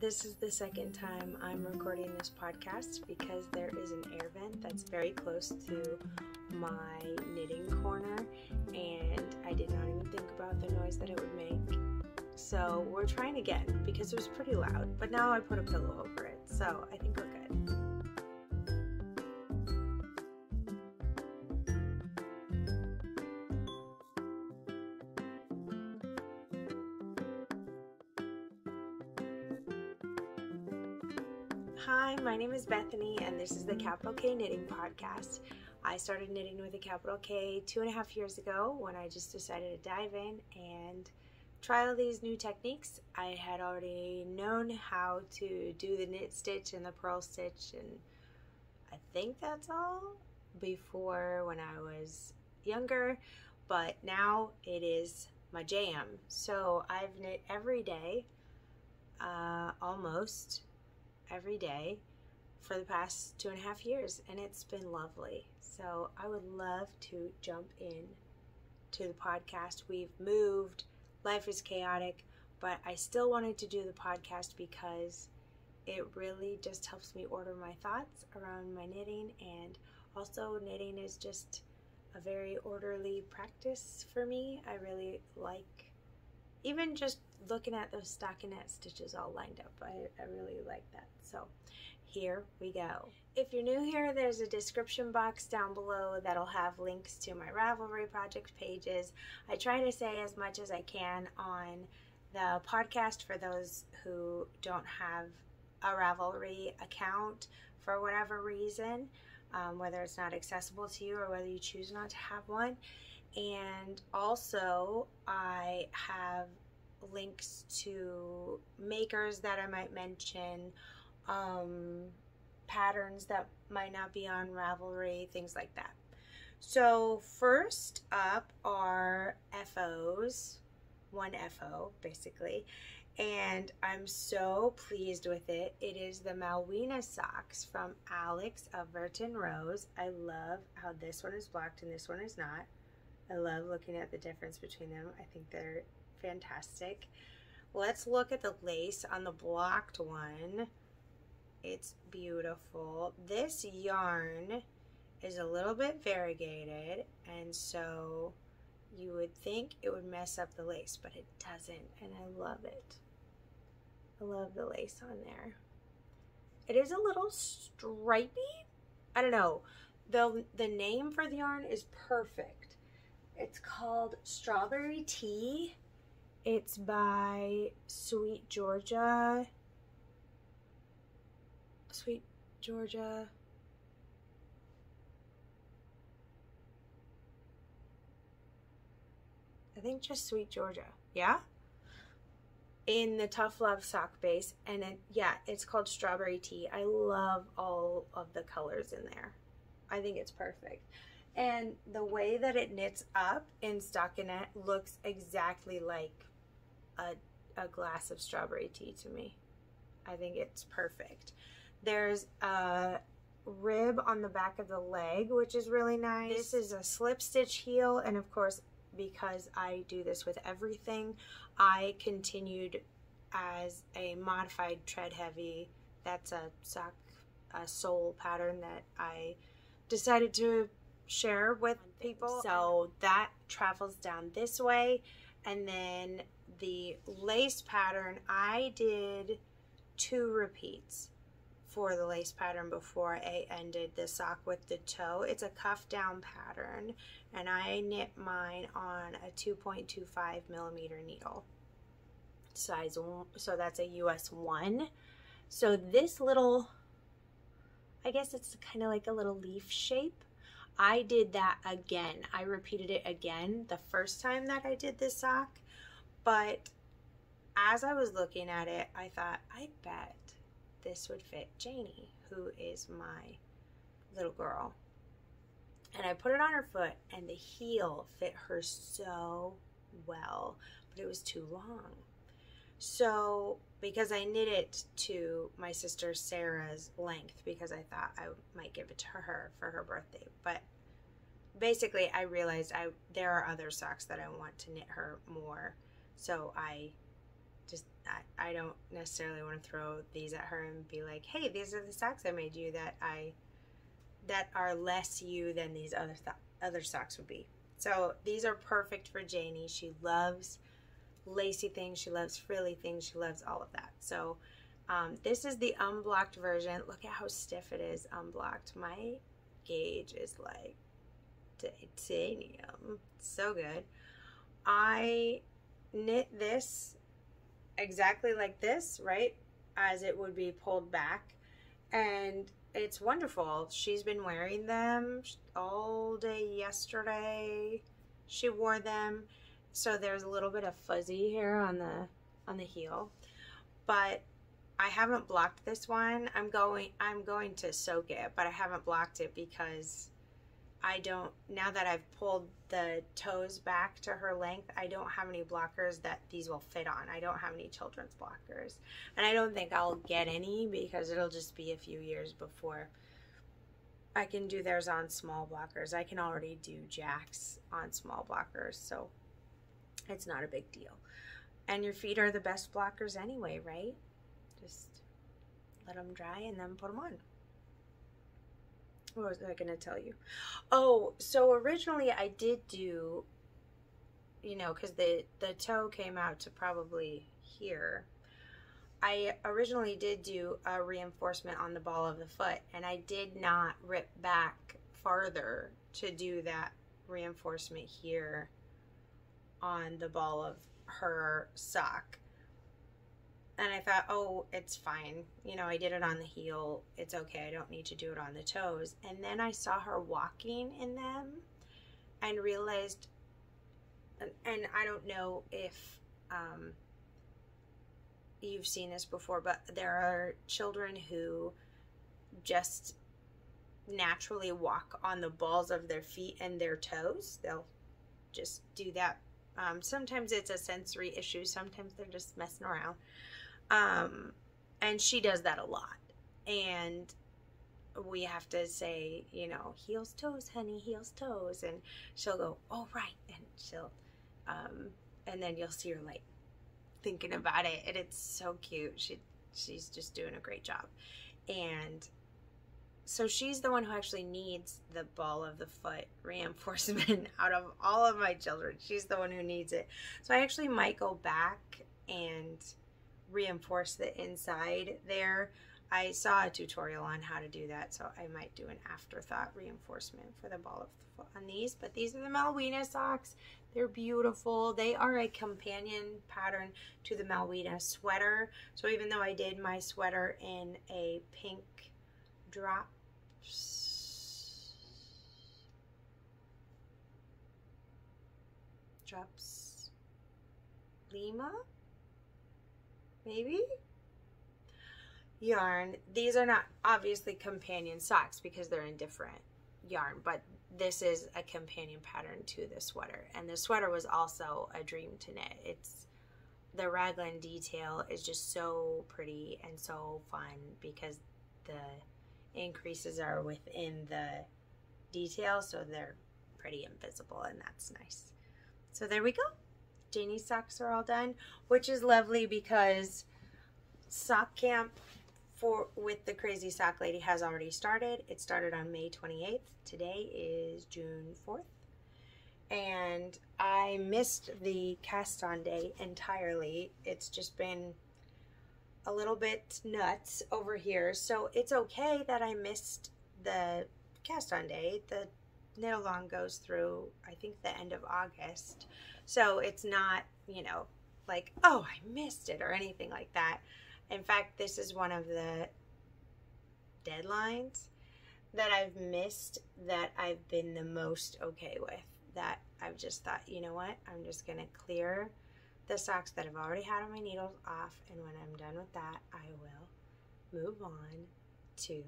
This is the second time I'm recording this podcast because there is an air vent that's very close to my knitting corner, and I did not even think about the noise that it would make. So we're trying again because it was pretty loud, but now I put a pillow over it, so I think we're good. Hi, my name is Bethany, and this is the Capital K Knitting Podcast. I started knitting with a capital K 2.5 years ago when I just decided to dive in and try all these new techniques. I had already known how to do the knit stitch and the purl stitch, and I think that's all before when I was younger, but now it is my jam. So I've knit every day, almost every day for the past 2.5 years, and it's been lovely. So I would love to jump in to the podcast. We've moved, life is chaotic, but I still wanted to do the podcast because it really just helps me order my thoughts around my knitting, and also knitting is just a very orderly practice for me. I really like even just looking at those stockinette stitches all lined up. I really like that. So here we go. If you're new here, there's a description box down below that'll have links to my Ravelry project pages. I try to say as much as I can on the podcast for those who don't have a Ravelry account for whatever reason, whether it's not accessible to you or whether you choose not to have one. And also I have links to makers that I might mention, patterns that might not be on Ravelry, things like that. So first up are FOs, one FO basically, and I'm so pleased with it. It is the Malwina socks from Alex of Verton Rose. I love how this one is blocked and this one is not. I love looking at the difference between them. I think they're fantastic. Let's look at the lace on the blocked one. It's beautiful. This yarn is a little bit variegated, and so you would think it would mess up the lace, but it doesn't, and I love it. I love the lace on there. It is a little stripy. I don't know. The name for the yarn is perfect. It's called Strawberry Tea. It's by Sweet Georgia. Sweet Georgia. I think just Sweet Georgia. Yeah? In the Tough Love sock base. And it's called Strawberry Tea. I love all of the colors in there. I think it's perfect. And the way that it knits up in stockinette looks exactly like a glass of strawberry tea to me. I think it's perfect. There's a rib on the back of the leg, which is really nice. This is a slip stitch heel, and of course, because I do this with everything, I continued as a modified tread heavy. That's a sole pattern that I decided to share with people. So that travels down this way, and then the lace pattern, I did 2 repeats for the lace pattern before I ended the sock with the toe. It's a cuff down pattern, and I knit mine on a 2.25 millimeter needle size, so that's a US 1. So this little, I guess it's kind of like a little leaf shape. I did that again. I repeated it again the first time that I did this sock, but as I was looking at it, I thought, I bet this would fit Janie, who is my little girl. And I put it on her foot, and the heel fit her so well, but it was too long. So, because I knit it to my sister Sarah's length, because I thought I might give it to her for her birthday, but basically I realized there are other socks that I want to knit her more, so I just I don't necessarily want to throw these at her and be like, hey, these are the socks I made you that are less you than these other socks would be. So these are perfect for Janie. She loves lacy things. She loves frilly things. She loves all of that. So this is the unblocked version. Look at how stiff it is unblocked. My gauge is like titanium. So good. I knit this exactly like this, right? As it would be pulled back. And it's wonderful. She's been wearing them all day yesterday. She wore them. So there's a little bit of fuzzy here on the heel. But I haven't blocked this one. I'm going to soak it, but I haven't blocked it because I don't, now that I've pulled the toes back to her length, I don't have any blockers that these will fit on. I don't have any children's blockers. And I don't think I'll get any because it'll just be a few years before I can do theirs on small blockers. I can already do Jack's on small blockers, so it's not a big deal. And your feet are the best blockers anyway, right? Just let them dry and then put them on. What was I going to tell you? Oh, so originally I did do, you know, because the toe came out to probably here. I originally did do a reinforcement on the ball of the foot, and I did not rip back farther to do that reinforcement here on the ball of her sock. And I thought, oh, it's fine. You know, I did it on the heel. It's okay. I don't need to do it on the toes. And then I saw her walking in them and realized, and I don't know if you've seen this before, but there are children who just naturally walk on the balls of their feet and their toes. They'll just do that. Sometimes it's a sensory issue. Sometimes they're just messing around. And she does that a lot. And we have to say, you know, heels, toes, honey, heels, toes. And she'll go, oh, right. And she'll, and then you'll see her like thinking about it. And it's so cute. She's just doing a great job. And so she's the one who actually needs the ball of the foot reinforcement out of all of my children. She's the one who needs it. So I actually might go back and reinforce the inside there. I saw a tutorial on how to do that, so I might do an afterthought reinforcement for the ball of the foot on these. But these are the Malwina socks. They're beautiful. They are a companion pattern to the Malwina sweater. So even though I did my sweater in a pink drops Lima, maybe, yarn. These are not obviously companion socks because they're in different yarn, but this is a companion pattern to the sweater. And the sweater was also a dream to knit. It's the raglan detail is just so pretty and so fun because the increases are within the detail, so they're pretty invisible, and that's nice. So there we go. Janie's socks are all done, which is lovely because sock camp with the Crazy Sock Lady has already started. It started on May 28th. Today is June 4th. And I missed the cast on day entirely. It's just been a little bit nuts over here. So it's okay that I missed the cast on day. The knit along goes through, I think, the end of August. So it's not, you know, like, oh, I missed it or anything like that. In fact, this is one of the deadlines that I've missed that I've been the most okay with. That I've just thought, you know what, I'm just going to clear the socks that I've already had on my needles off. And when I'm done with that, I will move on to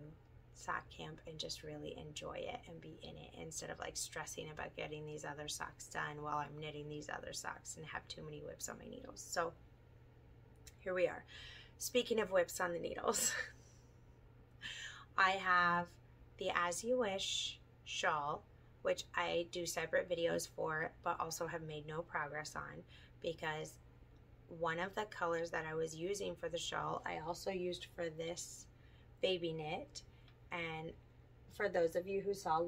sock camp and just really enjoy it and be in it instead of like stressing about getting these other socks done while I'm knitting these other socks and have too many whips on my needles. So here we are. Speaking of whips on the needles, I have the As You Wish shawl, which I do separate videos for, but also have made no progress on because one of the colors that I was using for the shawl, I also used for this baby knit. And for those of you who saw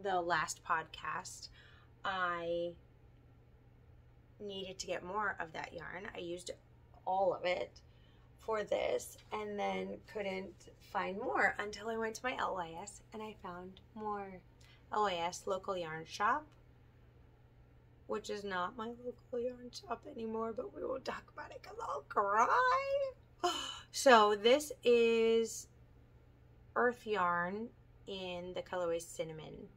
the last podcast, I needed to get more of that yarn. I used all of it for this and then couldn't find more until I went to my LYS and I found more. LYS, Local Yarn Shop, which is not my local yarn shop anymore, but we won't talk about it because I'll cry. So this is Earth Yarn in the colorway Cinnamon,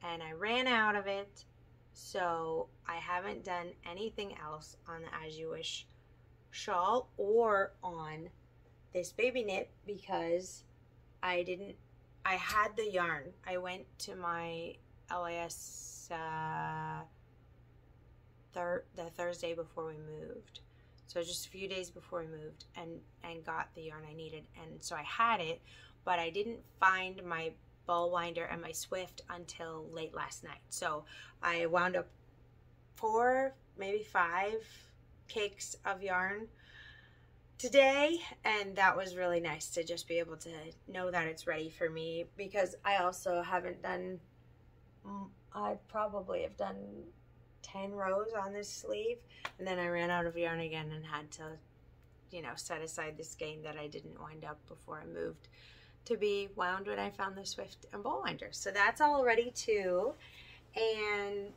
and I ran out of it, so I haven't done anything else on the As You Wish shawl or on this baby knit because I had the yarn. I went to my LIS the Thursday before we moved, so just a few days before we moved, and got the yarn I needed, and so I had it, but I didn't find my ball winder and my Swift until late last night. So I wound up 4, maybe 5 cakes of yarn today, and that was really nice to just be able to know that it's ready for me, because I also haven't done, I probably have done 10 rows on this sleeve, and then I ran out of yarn again and had to, you know, set aside the skein that I didn't wind up before I moved to be wound when I found the Swift and ball winder. So that's all ready too. And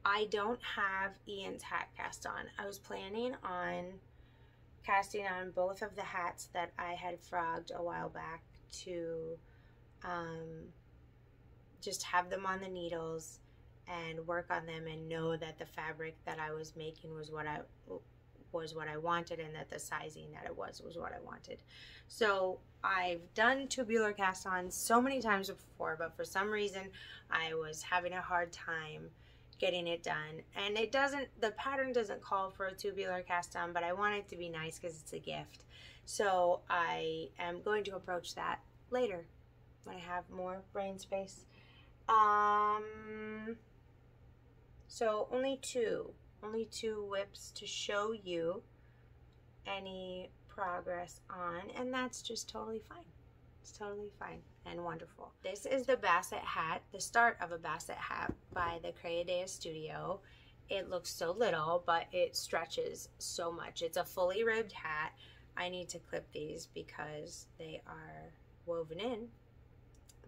I don't have Ian's hat cast on. I was planning on casting on both of the hats that I had frogged a while back to just have them on the needles and work on them and know that the fabric that I was making was what I wanted, and that the sizing that it was what I wanted. So I've done tubular cast-ons so many times before, but for some reason I was having a hard time getting it done. And the pattern doesn't call for a tubular cast-on, but I want it to be nice because it's a gift. So I am going to approach that later when I have more brain space. So only two whips to show you any progress on, and that's just totally fine. It's totally fine and wonderful. This is the Basset hat, the start of a Basset hat by the Creadea Studio. It looks so little, but it stretches so much. It's a fully ribbed hat. I need to clip these because they are woven in,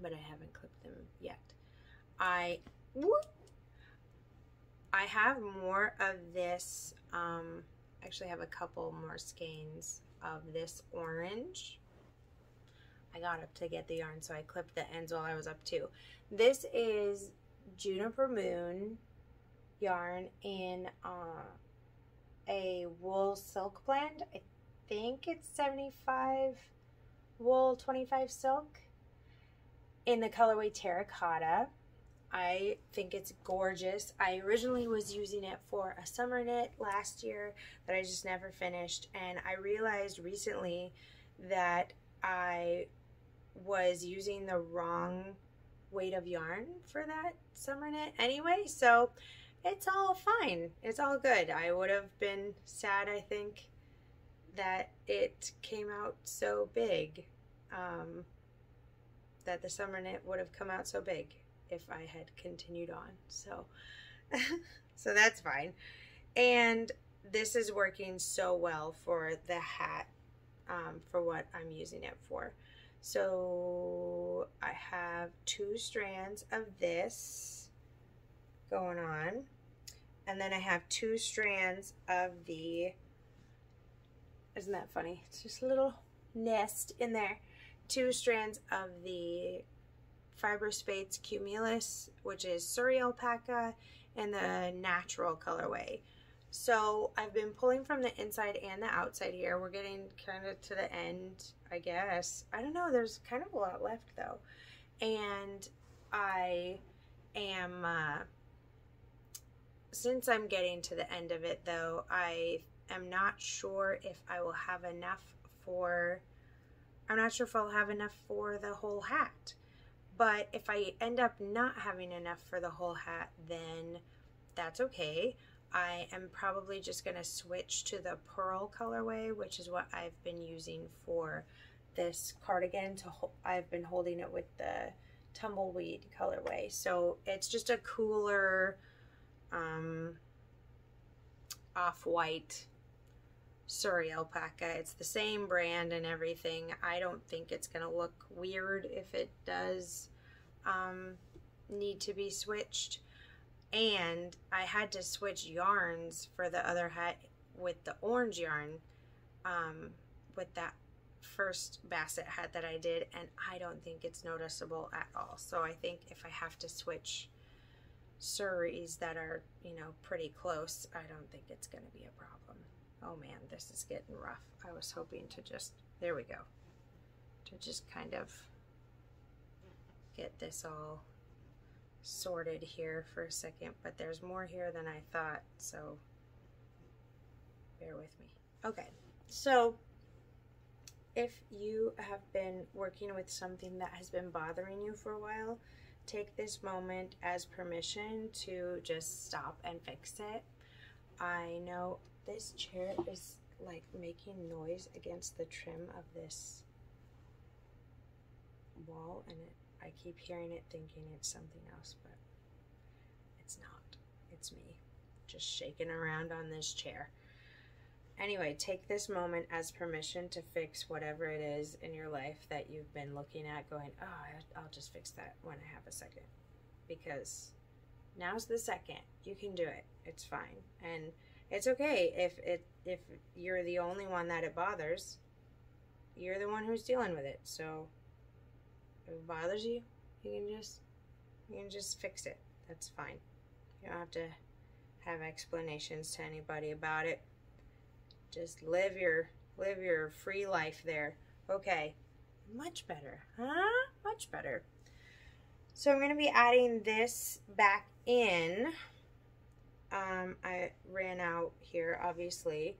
but I haven't clipped them yet. I have more of this, actually have a couple more skeins of this orange. I got up to get the yarn, so I clipped the ends while I was up too. This is Juniper Moon yarn in a wool silk blend. I think it's 75 wool, 25 silk in the colorway Terracotta. I think it's gorgeous. I originally was using it for a summer knit last year that I just never finished, and I realized recently that I was using the wrong weight of yarn for that summer knit anyway, so it's all fine. It's all good. I would have been sad, I think, that it came out so big, that the summer knit would have come out so big if I had continued on. So so that's fine. And this is working so well for the hat, for what I'm using it for. So I have 2 strands of this going on, and then I have 2 strands of the, isn't that funny? It's just a little nest in there. 2 strands of the Fiber Spates Cumulus, which is Surrey alpaca, and the natural colorway. So I've been pulling from the inside and the outside here. We're getting kind of to the end, I guess. I don't know, there's kind of a lot left though. And I am, since I'm getting to the end of it though, I am not sure if I will have enough for, I'm not sure if I'll have enough for the whole hat. But if I end up not having enough for the whole hat, then that's okay. I am probably just going to switch to the pearl colorway, which is what I've been using for this cardigan. I've been holding it with the tumbleweed colorway. So it's just a cooler off-white Surrey alpaca. It's the same brand and everything. I don't think it's going to look weird if it does need to be switched. And I had to switch yarns for the other hat with the orange yarn with that first basset hat that I did, and I don't think it's noticeable at all. So I think if I have to switch Surreys that are, you know, pretty close, I don't think it's going to be a problem. Oh man, this is getting rough. I was hoping to just, there we go, to just kind of get this all sorted here for a second, but there's more here than I thought, so bear with me. Okay, so if you have been working with something that has been bothering you for a while, take this moment as permission to just stop and fix it. I know this chair is like making noise against the trim of this wall, and I keep hearing it thinking it's something else, but it's not. It's me just shaking around on this chair. Anyway, take this moment as permission to fix whatever it is in your life that you've been looking at going, oh, I'll just fix that when I have a second. Because now's the second. You can do it. It's fine. And it's okay if you're the only one that it bothers. You're the one who's dealing with it. So if it bothers you, you can just fix it. That's fine. You don't have to have explanations to anybody about it. Just live your free life there. Okay, much better, huh? Much better. So I'm going to be adding this back in. I ran out here, obviously.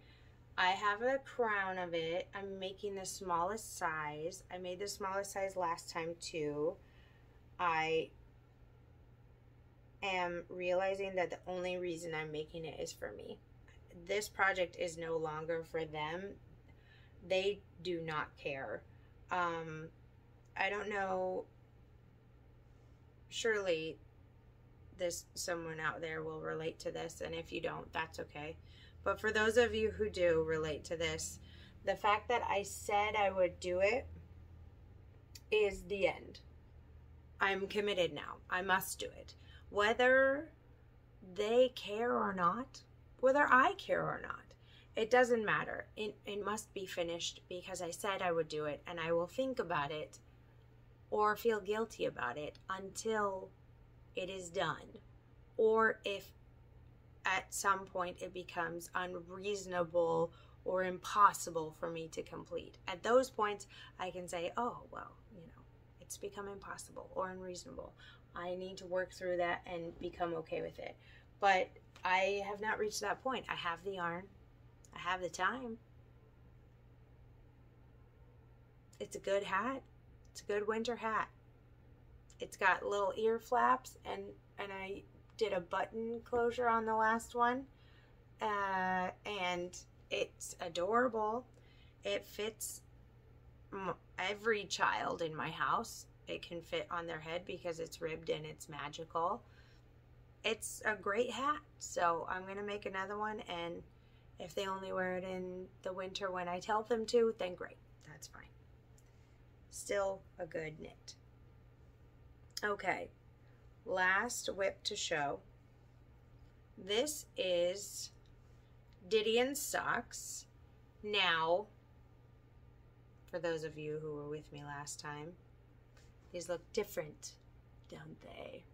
I have a crown of it. I'm making the smallest size. I made the smallest size last time too. I am realizing that the only reason I'm making it is for me. This project is no longer for them. They do not care. I don't know. Surely someone out there will relate to this, and if you don't, that's okay. But for those of you who do relate to this, the fact that I said I would do it is the end. I'm committed now. I must do it. Whether they care or not, whether I care or not, it doesn't matter. It must be finished because I said I would do it, and I will think about it or feel guilty about it until it is done. Or if at some point it becomes unreasonable or impossible for me to complete. At those points, I can say, oh, well, you know, it's become impossible or unreasonable. I need to work through that and become okay with it. But I have not reached that point. I have the yarn. I have the time. It's a good hat. It's a good winter hat. It's got little ear flaps, and I did a button closure on the last one. And it's adorable. It fits every child in my house. It can fit on their head because it's ribbed and it's magical. It's a great hat, so I'm going to make another one, and if they only wear it in the winter when I tell them to, then great. That's fine. Still a good knit. Okay, last whip to show. This is Didion's socks. Now, for those of you who were with me last time, these look different, don't they?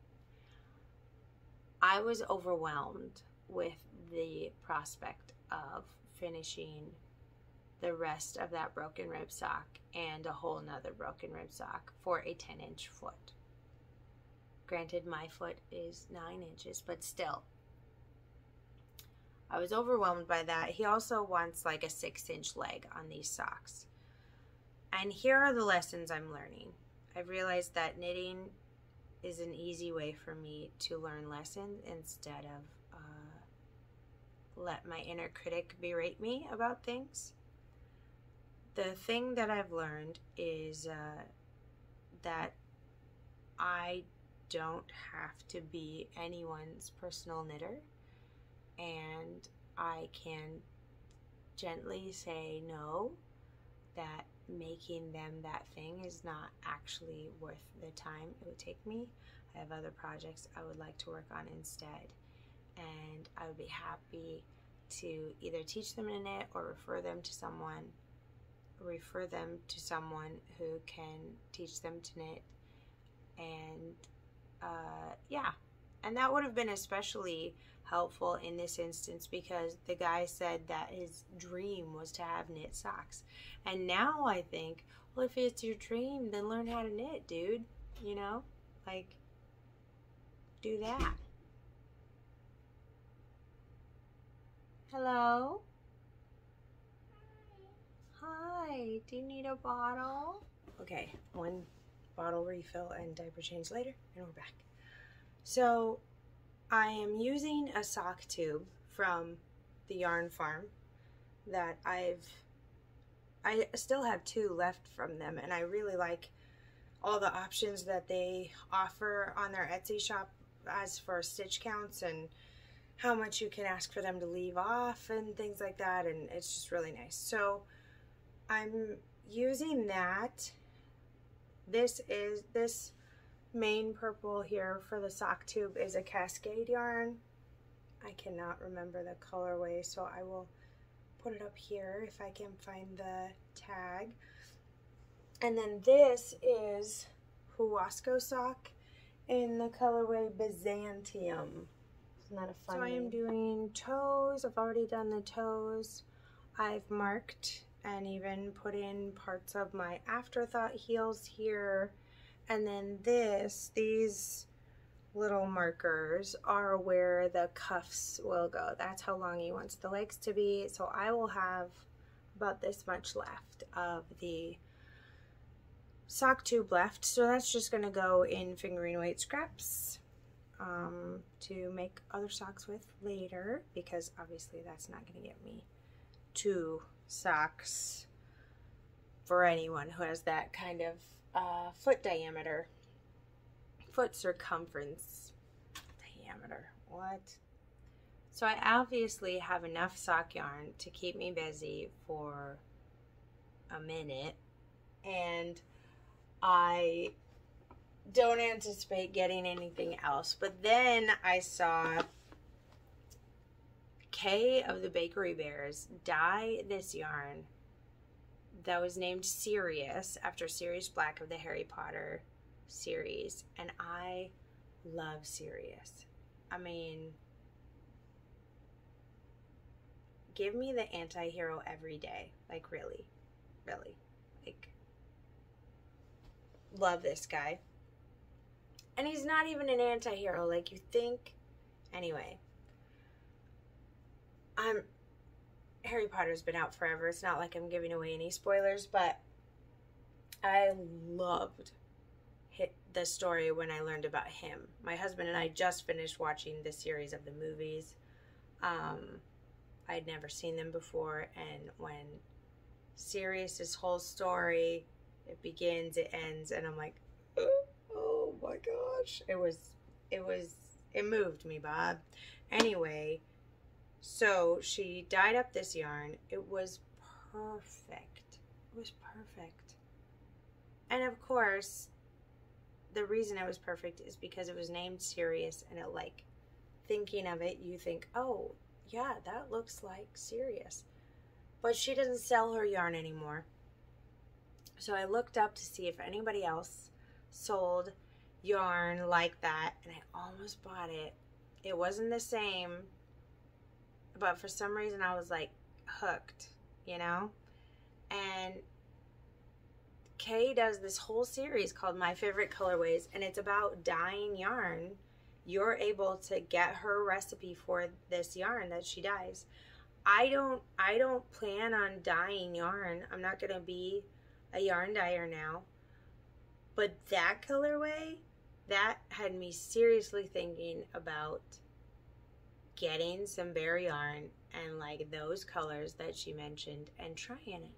I was overwhelmed with the prospect of finishing the rest of that broken rib sock and a whole nother broken rib sock for a 10-inch foot. Granted, my foot is 9 inches, but still. I was overwhelmed by that. He also wants like a 6-inch leg on these socks. And here are the lessons I'm learning. I've realized that knitting is an easy way for me to learn lessons instead of let my inner critic berate me about things. The thing that I've learned is that I don't have to be anyone's personal knitter, and I can gently say no, that making them that thing is not actually worth the time it would take me. I have other projects I would like to work on instead, and I would be happy to either teach them to knit or refer them to someone who can teach them to knit. And yeah, and that would have been especially helpful in this instance because the guy said that his dream was to have knit socks. And now I think, well, if it's your dream, then learn how to knit, dude. You know, like, do that. Hello? Hi, do you need a bottle? Okay, one bottle refill and diaper change later, and we're back. So I am using a sock tube from the yarn farm that I still have 2 left from them, and I really like all the options that they offer on their Etsy shop as for stitch counts and how much you can ask for them to leave off and things like that, and it's just really nice. So I'm using that. This main purple here for the sock tube is a Cascade yarn. I cannot remember the colorway, so I will put it up here if I can find the tag. And then this is Huasco sock in the colorway Byzantium. Isn't that a fun name? So I am doing toes. I've already done the toes. I've marked and even put in parts of my afterthought heels here. And then these little markers are where the cuffs will go. That's how long he wants the legs to be. So I will have about this much left of the sock tube left. So that's just gonna go in fingering weight scraps to make other socks with later, because obviously that's not gonna get me 2 socks for anyone who has that kind of foot circumference diameter. What? So I obviously have enough sock yarn to keep me busy for a minute, and I don't anticipate getting anything else. But then I saw Kay of the Bakery Bears dye this yarn that was named Sirius after Sirius Black of the Harry Potter series, and I love Sirius. I mean, give me the anti-hero every day. Like, really, like, love this guy. And he's not even an anti-hero like you think. Anyway, Harry Potter's been out forever. It's not like I'm giving away any spoilers, but I loved the story when I learned about him. My husband and I just finished watching the series of the movies. I'd never seen them before, and when Sirius's whole story, it begins, it ends, and I'm like, oh my gosh. It moved me, Bob. Anyway, so she dyed up this yarn. It was perfect. It was perfect. And of course, the reason it was perfect is because it was named Sirius, and it, like, thinking of it, you think, oh, yeah, that looks like Sirius. But she doesn't sell her yarn anymore. So I looked up to see if anybody else sold yarn like that, and I almost bought it. It wasn't the same, but for some reason I was like hooked, you know? And Kay does this whole series called My Favorite Colorways, and it's about dyeing yarn. You're able to get her recipe for this yarn that she dyes. I don't plan on dyeing yarn. I'm not gonna be a yarn dyer now. But that colorway, that had me seriously thinking about getting some bare yarn and like those colors that she mentioned and trying it.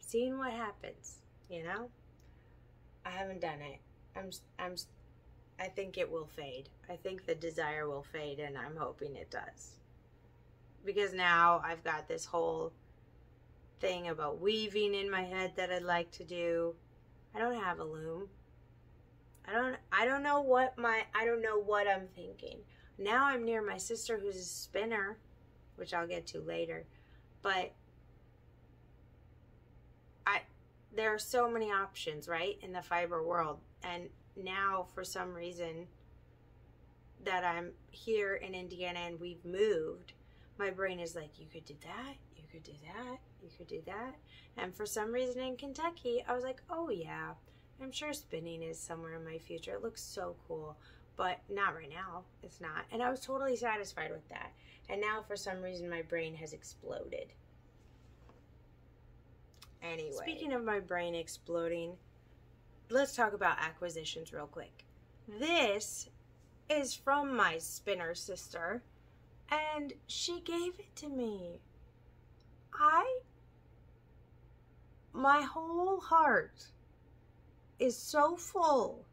Seeing what happens, you know? I haven't done it. I think it will fade. I think the desire will fade, and I'm hoping it does. Because now I've got this whole thing about weaving in my head that I'd like to do. I don't have a loom. I don't know what I'm thinking. Now I'm near my sister who's a spinner, which I'll get to later. But there are so many options, right, in the fiber world. And now, for some reason, that I'm here in Indiana and we've moved, my brain is like, you could do that, you could do that, you could do that. And for some reason in Kentucky, I was like, oh yeah, I'm sure spinning is somewhere in my future. It looks so cool, but not right now. It's not. And I was totally satisfied with that. And now, for some reason, my brain has exploded. Anyway, speaking of my brain exploding, let's talk about acquisitions real quick. This is from my spinner sister, and she gave it to me. My whole heart is so full.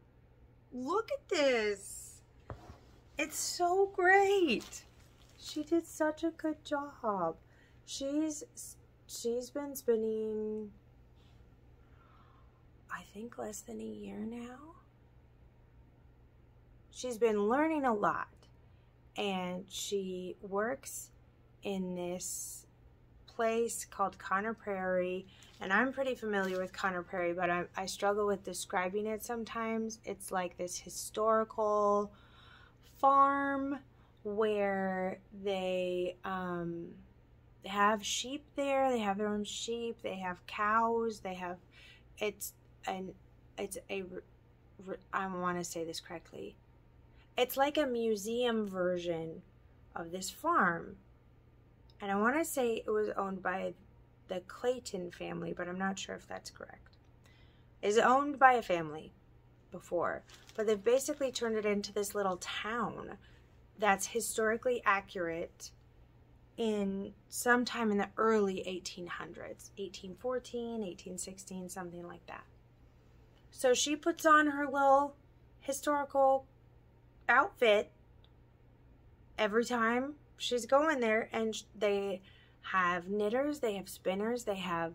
Look at this. It's so great. She did such a good job. She's been spinning, I think, less than a year now. She's been learning a lot, and she works in this place called Conner Prairie, and I'm pretty familiar with Conner Prairie, but I struggle with describing it sometimes. It's like this historical farm where they have sheep there. They have their own sheep. They have cows. They have, I want to say this correctly. It's like a museum version of this farm. And I want to say it was owned by the Clayton family, but I'm not sure if that's correct. It's owned by a family before, but they've basically turned it into this little town that's historically accurate in sometime in the early 1800s, 1814, 1816, something like that. So she puts on her little historical outfit every time she's going there, and they have knitters, they have spinners, they have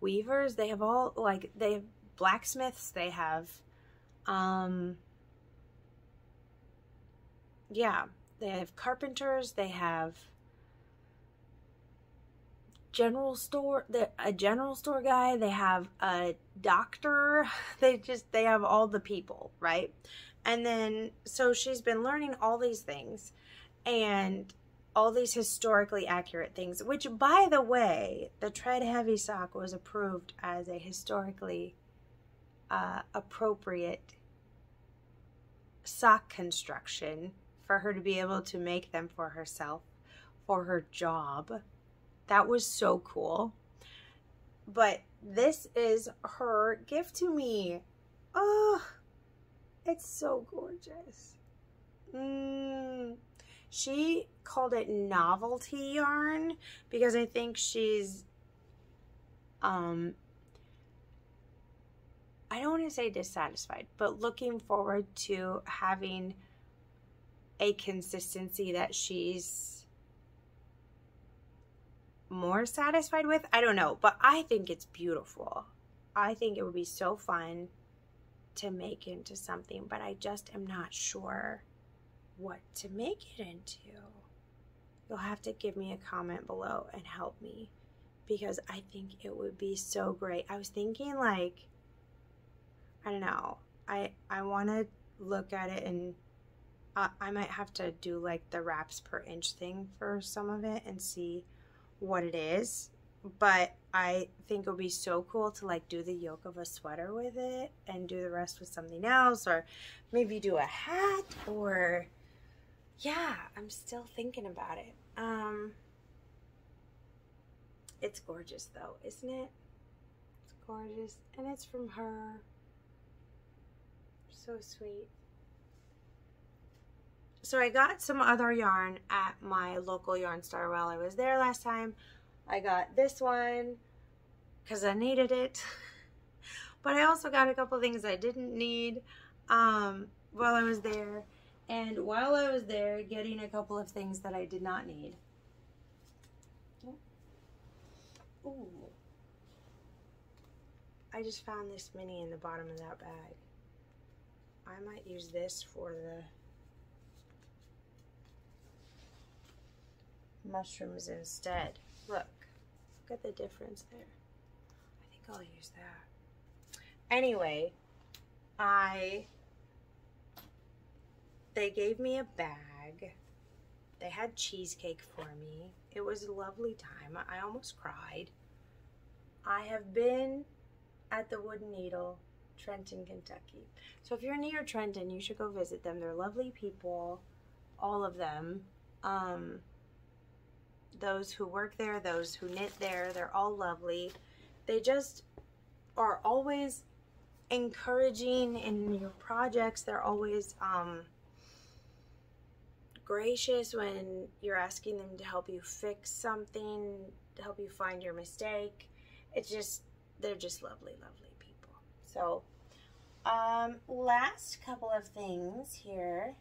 weavers, they have all, like, they have blacksmiths, they have, yeah, they have carpenters, they have a general store guy, they have a doctor, they have all the people, right? And then, so she's been learning all these things and all these historically accurate things, which, by the way, the Tread Heavy sock was approved as a historically appropriate sock construction for her to be able to make them for herself, for her job. That was so cool. But this is her gift to me. Oh, it's so gorgeous. She called it novelty yarn because I think she's, I don't want to say dissatisfied, but looking forward to having a consistency that she's more satisfied with. I don't know, but I think it's beautiful. I think it would be so fun to make into something, but I just am not sure what to make it into. You'll have to give me a comment below and help me, because I think it would be so great. I was thinking, like, I don't know, I want to look at it, and I might have to do like the wraps per inch thing for some of it and see what it is, but I think it would be so cool to like do the yoke of a sweater with it and do the rest with something else, or maybe do a hat, or yeah, I'm still thinking about it. It's gorgeous though, isn't it? It's gorgeous, and it's from her. So sweet. So I got some other yarn at my local yarn store while I was there last time. I got this one because I needed it. But I also got a couple things I didn't need while I was there. And while I was there, getting a couple of things that I did not need. Ooh. I just found this mini in the bottom of that bag. I might use this for the mushrooms instead. Look at the difference there. I think I'll use that. Anyway, they gave me a bag. They had cheesecake for me. It was a lovely time. I almost cried. I have been at the Wooden Needle, Trenton, Kentucky. So if you're near Trenton, you should go visit them. They're lovely people, all of them. Those who work there, those who knit there, they're all lovely. They just are always encouraging in your projects. They're always gracious when you're asking them to help you fix something, to help you find your mistake. It's just, they're just lovely, lovely people. So, last couple of things here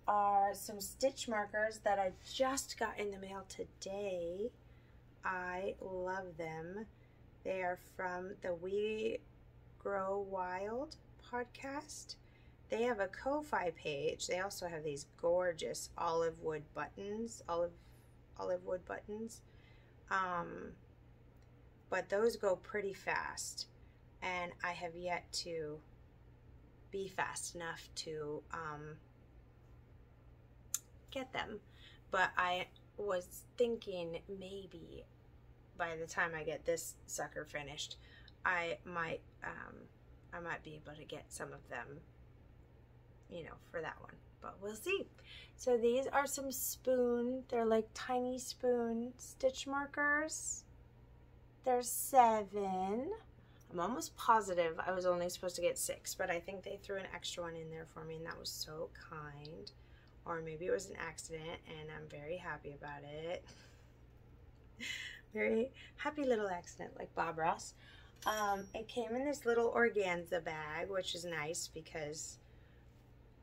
are some stitch markers that I just got in the mail today. I love them. They are from the We Grow Wild podcast. They have a Ko-Fi page. They also have these gorgeous olive wood buttons. But those go pretty fast, and I have yet to be fast enough to get them. But I was thinking maybe by the time I get this sucker finished, I might be able to get some of them, you know, for that one, but we'll see. So these are some they're like tiny spoon stitch markers. There's 7. I'm almost positive I was only supposed to get 6, but I think they threw an extra one in there for me, and that was so kind. Or maybe it was an accident, and I'm very happy about it. Very happy little accident, like Bob Ross. It came in this little organza bag, which is nice because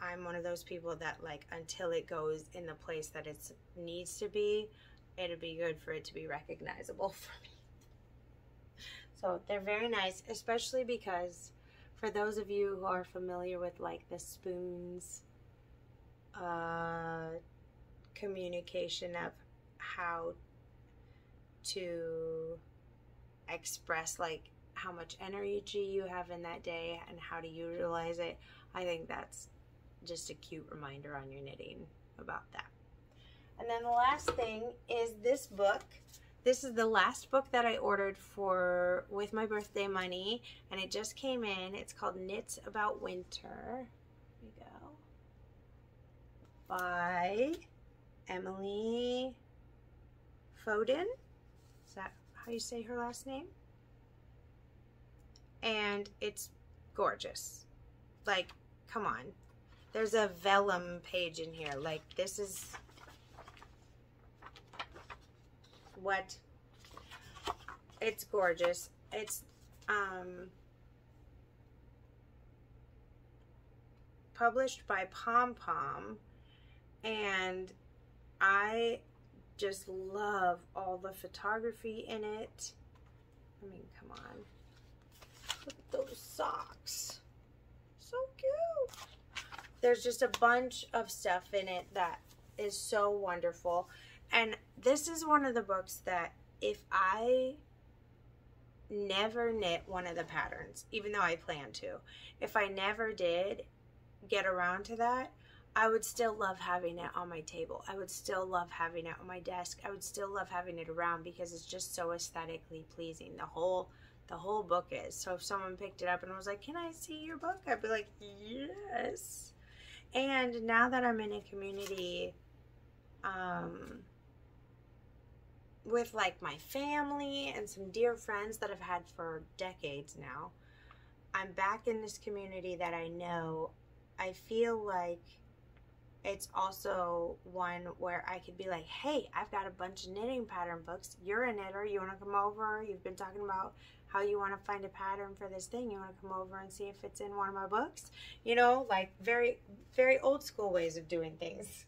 I'm one of those people that, like, until it goes in the place that it needs to be, it'd be good for it to be recognizable for me. So they're very nice, especially because for those of you who are familiar with, like, the spoons communication of how to express, like, how much energy you have in that day and how to utilize it, I think that's just a cute reminder on your knitting about that. And then the last thing is this book. This is the last book that I ordered with my birthday money, and it just came in. It's called Knits About Winter. Here we go. By Emily Foden. Is that how you say her last name? And it's gorgeous. Like, come on. There's a vellum page in here. Like, this is what, it's gorgeous. It's published by Pom Pom, and I just love all the photography in it. I mean, come on. Look at those socks. So cute. There's just a bunch of stuff in it that is so wonderful. And this is one of the books that if I never knit one of the patterns, even though I plan to, if I never did get around to that, I would still love having it on my table. I would still love having it on my desk. I would still love having it around because it's just so aesthetically pleasing. The whole book is. So if someone picked it up and was like, "Can I see your book?" I'd be like, "Yes." And now that I'm in a community with, like, my family and some dear friends that I've had for decades now, I'm back in this community that I know. I feel like it's also one where I could be like, hey, I've got a bunch of knitting pattern books. You're a knitter. You want to come over? You've been talking about how you want to find a pattern for this thing. You want to come over and see if it's in one of my books? You know, like very, very old school ways of doing things.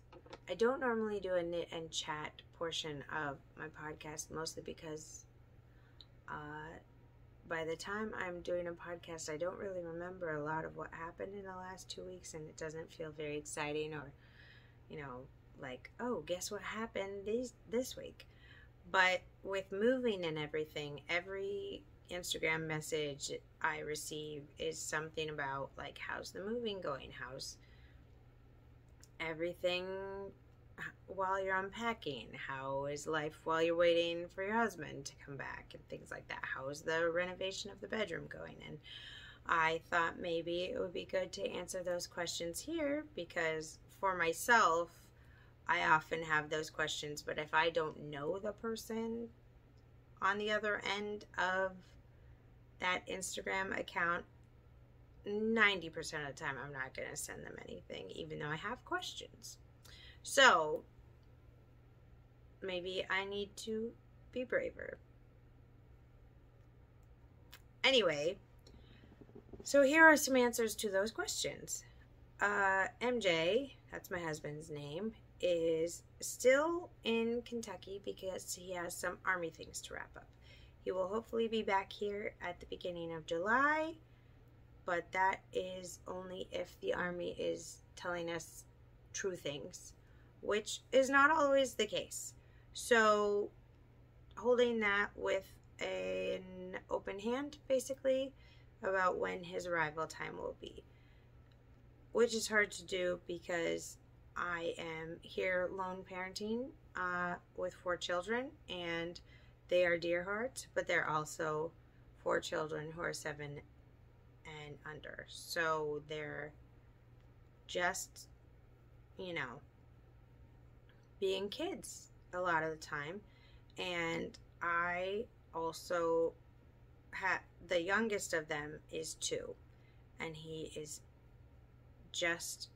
I don't normally do a knit and chat portion of my podcast, mostly because by the time I'm doing a podcast, I don't really remember a lot of what happened in the last 2 weeks, and it doesn't feel very exciting or, you know, like, oh, guess what happened this week. But with moving and everything, every Instagram message I receive is something about, like, how's the moving going? How's everything while you're unpacking? How is life while you're waiting for your husband to come back and things like that? How is the renovation of the bedroom going? And I thought maybe it would be good to answer those questions here, because for myself, I often have those questions, but if I don't know the person on the other end of that Instagram account, 90% of the time I'm not going to send them anything, even though I have questions. So maybe I need to be braver. Anyway, so here are some answers to those questions. MJ, that's my husband's name, is still in Kentucky because he has some Army things to wrap up. He will hopefully be back here at the beginning of July, but that is only if the Army is telling us true things, which is not always the case. So holding that with an open hand, basically, about when his arrival time will be, which is hard to do because I am here lone parenting with 4 children, and they are dear hearts, but they're also 4 children who are 7 and under. So they're just, you know, being kids a lot of the time. And I also have, the youngest of them is 2, and he is just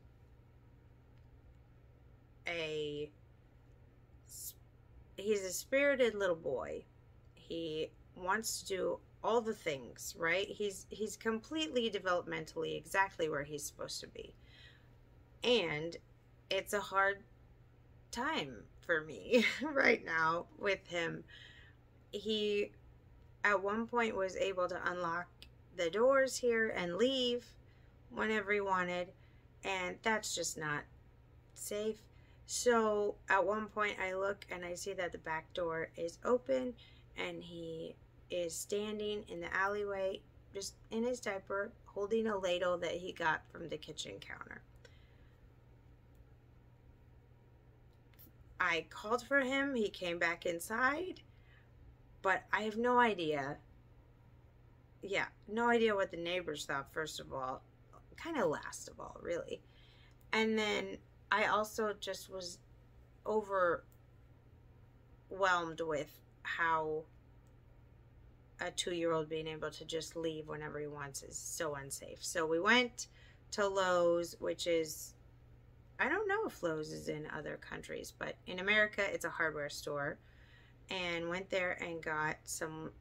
he's a spirited little boy. He wants to do all the things, right? He's completely developmentally exactly where he's supposed to be. And it's a hard time for me right now with him. He at one point was able to unlock the doors here and leave whenever he wanted, and that's just not safe. So at one point I look and I see that the back door is open, and he is standing in the alleyway just in his diaper holding a ladle that he got from the kitchen counter. I called for him, he came back inside, but I have no idea. Yeah, no idea what the neighbors thought, first of all, kind of last of all, really. And then I also just was overwhelmed with how a 2-year-old being able to just leave whenever he wants is so unsafe. So we went to Lowe's, which is, I don't know if Lowe's is in other countries, but in America it's a hardware store, and went there and got some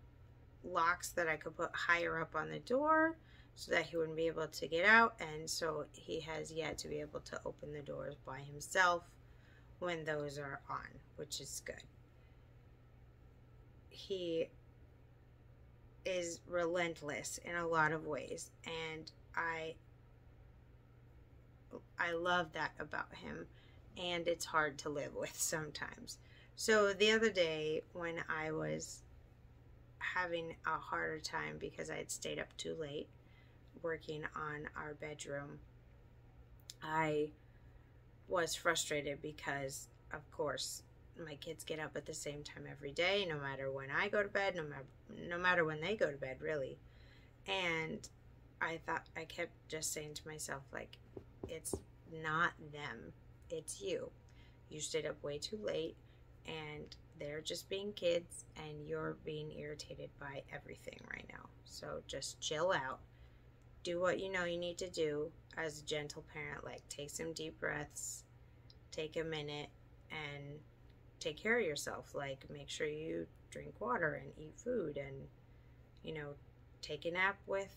locks that I could put higher up on the door so that he wouldn't be able to get out, and so he has yet to be able to open the doors by himself when those are on, which is good. He is relentless in a lot of ways, and I love that about him, and it's hard to live with sometimes. So the other day when I was having a harder time because I had stayed up too late working on our bedroom, I was frustrated because, of course, my kids get up at the same time every day, no matter when I go to bed, no matter when they go to bed, really. And I kept just saying to myself, like, it's not them, it's you. You stayed up way too late, and they're just being kids, and you're being irritated by everything right now. So just chill out do what you know you need to do as a gentle parent. Like, take some deep breaths, take a minute, and take care of yourself. Like, make sure you drink water and eat food, and, you know, take a nap with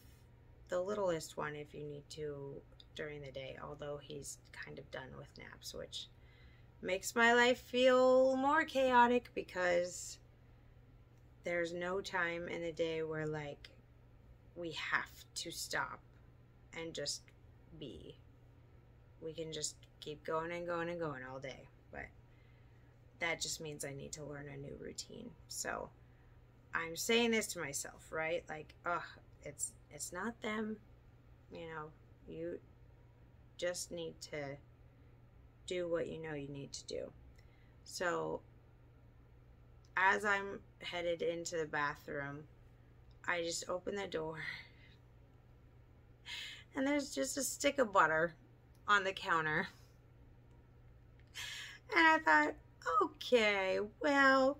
the littlest one if you need to during the day, although he's kind of done with naps, which makes my life feel more chaotic because there's no time in the day where, like, we have to stop and just be. We can just keep going and going and going all day, but that just means I need to learn a new routine. So I'm saying this to myself, right? Like, it's not them, you know, you just need to do what you know you need to do. So as I'm headed into the bathroom, I just open the door and there's just a stick of butter on the counter. And I thought, okay, well,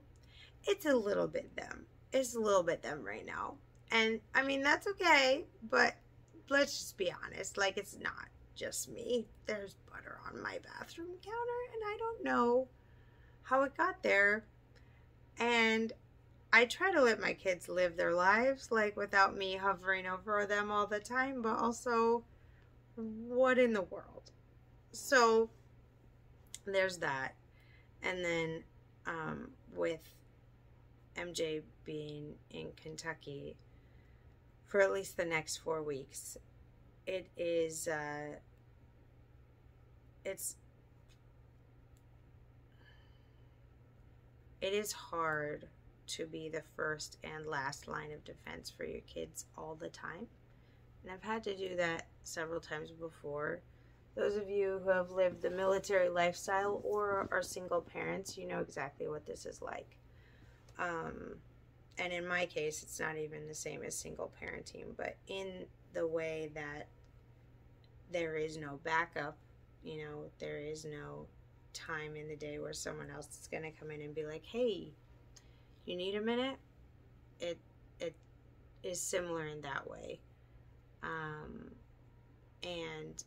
it's a little bit them. It's a little bit them right now. And I mean, that's okay, but let's just be honest, like, it's not just me. There's butter on my bathroom counter, and I don't know how it got there. And I try to let my kids live their lives, like, without me hovering over them all the time, but also, what in the world? So there's that. And then with MJ being in Kentucky for at least the next 4 weeks, it is hard to be the first and last line of defense for your kids all the time. And I've had to do that several times before. Those of you who have lived the military lifestyle or are single parents, you know exactly what this is like. And in my case, it's not even the same as single parenting, but in the way that there is no backup, you know, there is no time in the day where someone else is going to come in and be like, hey, you need a minute? It is similar in that way. And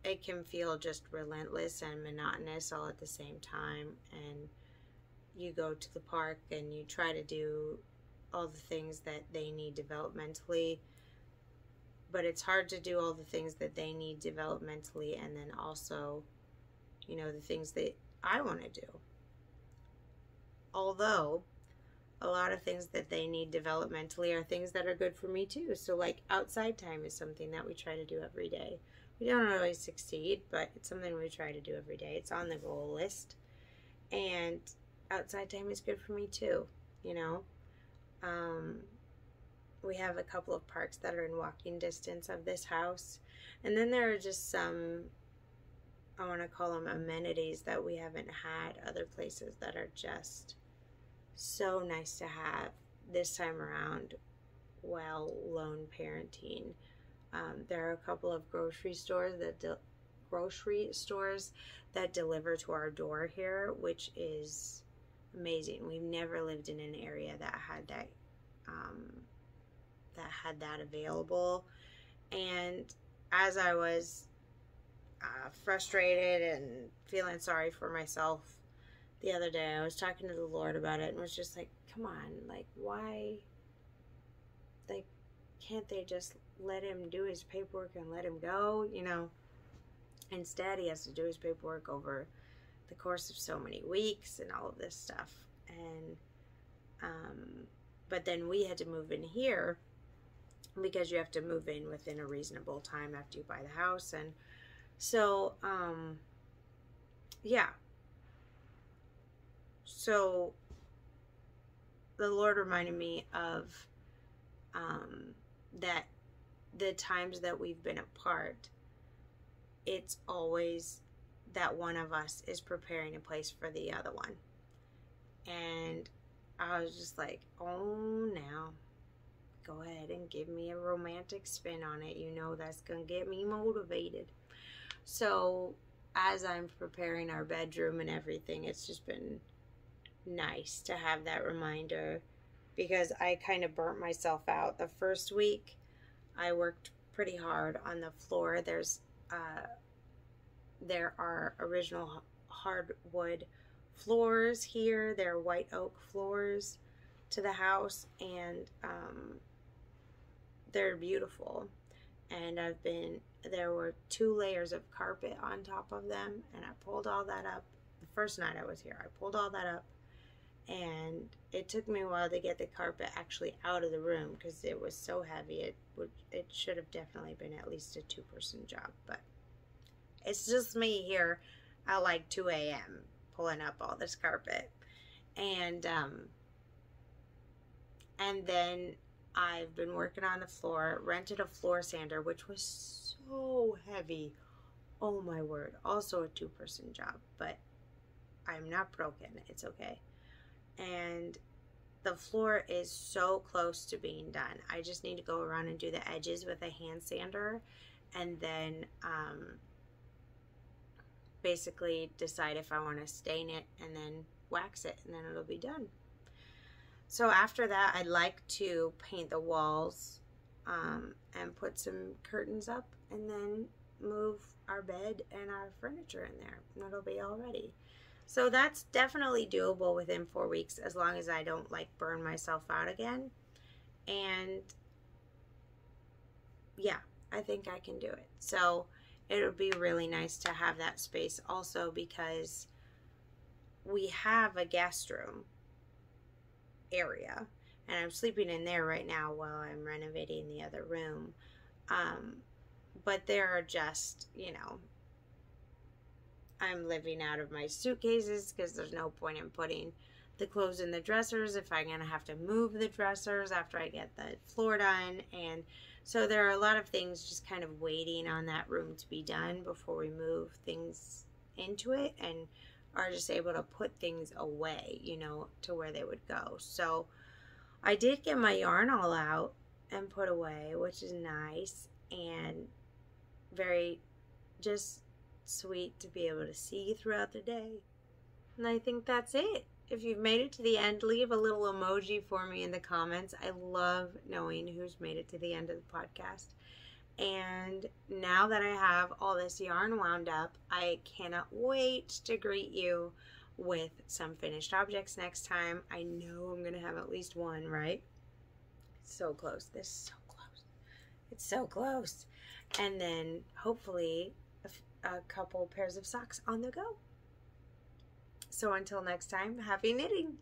it can feel just relentless and monotonous all at the same time. And you go to the park and you try to do all the things that they need developmentally, but it's hard to do all the things that they need developmentally and then also, you know, the things that I want to do. Although a lot of things that they need developmentally are things that are good for me too. So, like, outside time is something that we try to do every day. We don't always succeed, but it's something we try to do every day. It's on the goal list. And outside time is good for me too, you know. We have a couple of parks that are in walking distance of this house. And then there are just some, I want to call them amenities that we haven't had other places that are just so nice to have this time around while lone parenting. There are a couple of grocery stores that deliver to our door here, which is amazing. We've never lived in an area that had that available. And as I was frustrated and feeling sorry for myself the other day, I was talking to the Lord about it and was just like, come on, like, why, like, can't they just let him do his paperwork and let him go, you know? Instead, he has to do his paperwork over the course of so many weeks and all of this stuff. And but then we had to move in here because you have to move in within a reasonable time after you buy the house. And so yeah, so the Lord reminded me of that the times that we've been apart, it's always that one of us is preparing a place for the other one. And I was just like, oh, now go ahead and give me a romantic spin on it. You know, that's gonna get me motivated. So as I'm preparing our bedroom and everything, it's just been nice to have that reminder, because I kind of burnt myself out the first week. I worked pretty hard on the floor. There are original hardwood floors here. They're white oak floors to the house, and they're beautiful. And there were 2 layers of carpet on top of them, and I pulled all that up. The first night I was here, I pulled all that up, and it took me a while to get the carpet actually out of the room because it was so heavy. It should have definitely been at least a 2-person job, but it's just me here at like 2 a.m. pulling up all this carpet. And then I've been working on the floor, rented a floor sander, which was so heavy. Oh my word. Also a 2-person job, but I'm not broken. It's okay. And the floor is so close to being done. I just need to go around and do the edges with a hand sander, and then basically decide if I want to stain it and then wax it, and then it'll be done. So after that, I'd like to paint the walls and put some curtains up, and then move our bed and our furniture in there, and it'll be all ready. So that's definitely doable within 4 weeks, as long as I don't like burn myself out again. And yeah, I think I can do it. So it would be really nice to have that space also, because we have a guest room area, and I'm sleeping in there right now while I'm renovating the other room. But there are just, you know, I'm living out of my suitcases because there's no point in putting the clothes in the dressers if I'm going to have to move the dressers after I get the floor done. And so there are a lot of things just kind of waiting on that room to be done before we move things into it, and are just able to put things away, you know, to where they would go. So I did get my yarn all out and put away, which is nice, and very just sweet to be able to see throughout the day. And I think that's it. If you've made it to the end, leave a little emoji for me in the comments. I love knowing who's made it to the end of the podcast. And now that I have all this yarn wound up, I cannot wait to greet you with some finished objects next time. I know I'm going to have at least one, right? So close. This is so close. It's so close. And then hopefully a couple pairs of socks on the go. So until next time, happy knitting!